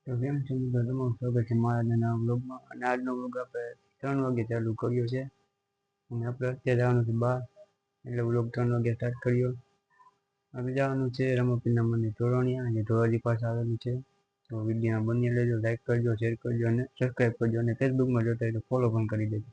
તો કેમ છે મિત્રો, તમારું સ્વાગત છે મારા નવા બ્લોગમાં. અને આજનો બ્લોગ આપણે 3 વાગે ચાલુ કર્યો છે અને આપણે અત્યારે જવાનું છે બહાર, એટલે બ્લોગ 3 વાગે સ્ટાર્ટ કર્યો. હવે જવાનું છે રમાપીરના મંદિર ધોરણિયા, અને ધોરાજી પાસે આવેલું છે. તો વિડીયોમાં બની લેજો, લાઈક કરજો, શેર કરજો અને સબસ્ક્રાઈબ કરજો, અને ફેસબુકમાં જોતા હોય તો ફોલો પણ કરી દેજો.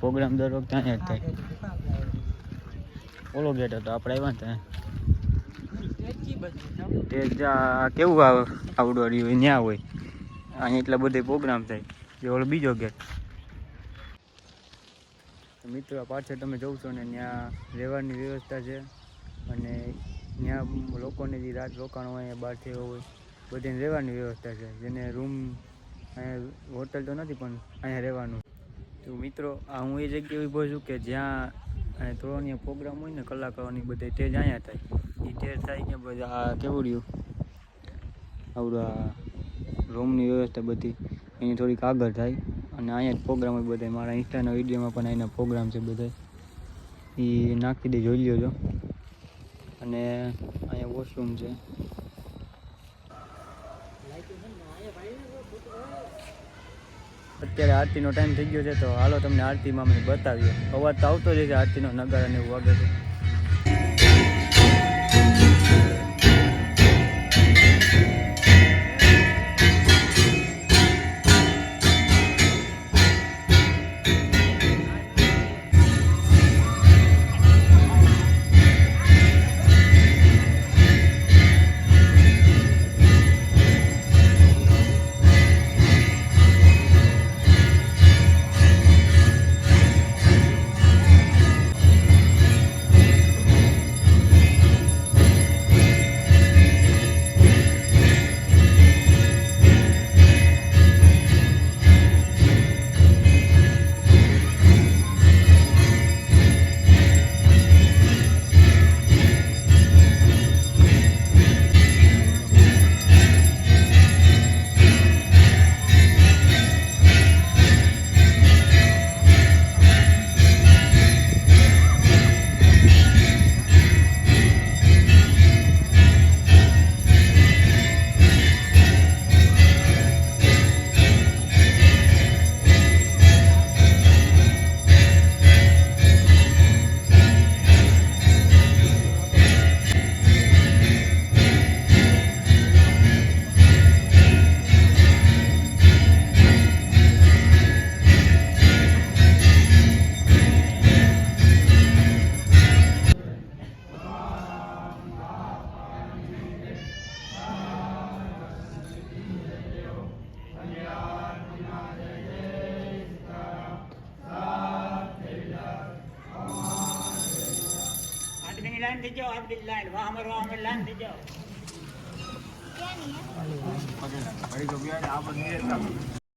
પ્રોગ્રામ દર વખતે અહીંયા જ થાય. ઓલો ગેટ હતો, આપણે આવ્યા ત્યાં તે કેવું આવડું રહ્યું ત્યાં હોય. અહીંયા એટલા બધા પ્રોગ્રામ થાય. એ ઓલો બીજો ગેટ. મિત્રો પાછળ તમે જોઉં છો ને, ત્યાં રહેવાની વ્યવસ્થા છે. અને ત્યાં લોકોને જે રાત રોકાણ હોય, અહીંયા બહાર થયો હોય, બધાને રહેવાની વ્યવસ્થા છે. જેને રૂમ અહીંયા હોટલ તો નથી, પણ અહીંયા રહેવાનું. તો મિત્રો હું એ જગ્યાએ ઊભો છું કે જ્યાં થોડોની પ્રોગ્રામ હોય ને, કલાકારોની બધા તે જ અહીંયા થાય. એ તે થાય કે બધા આ કેવું રહ્યું આવડું રૂમની વ્યવસ્થા બધી એની થોડીક આગળ થાય. અને અહીંયા જ પ્રોગ્રામ હોય બધા. મારા ઇન્સ્ટાના વિડીયોમાં પણ અહીંના પ્રોગ્રામ છે બધા, એ નાખી દે, જોઈ લ્યો છો. અને અહીંયા વોશરૂમ છે. અત્યારે આરતીનો ટાઈમ થઈ ગયો છે, તો હાલો તમને આરતીમાં મને બતાવીએ. અવાજ તો આવતો જ છે આરતીનો, નગારા અને એવું વાગે છે. लाइन दीजिए, आप लाइन वहाँ हमारे लाइन दीजिए.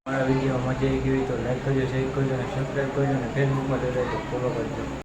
મારા વિડીયો મજા આવી ગઈ તો લાઈક કરજો, શેર કરજો અને સબસ્ક્રાઈબ કરજો, અને ફેસબુકમાં જોડાય તો ફોલો કરજો.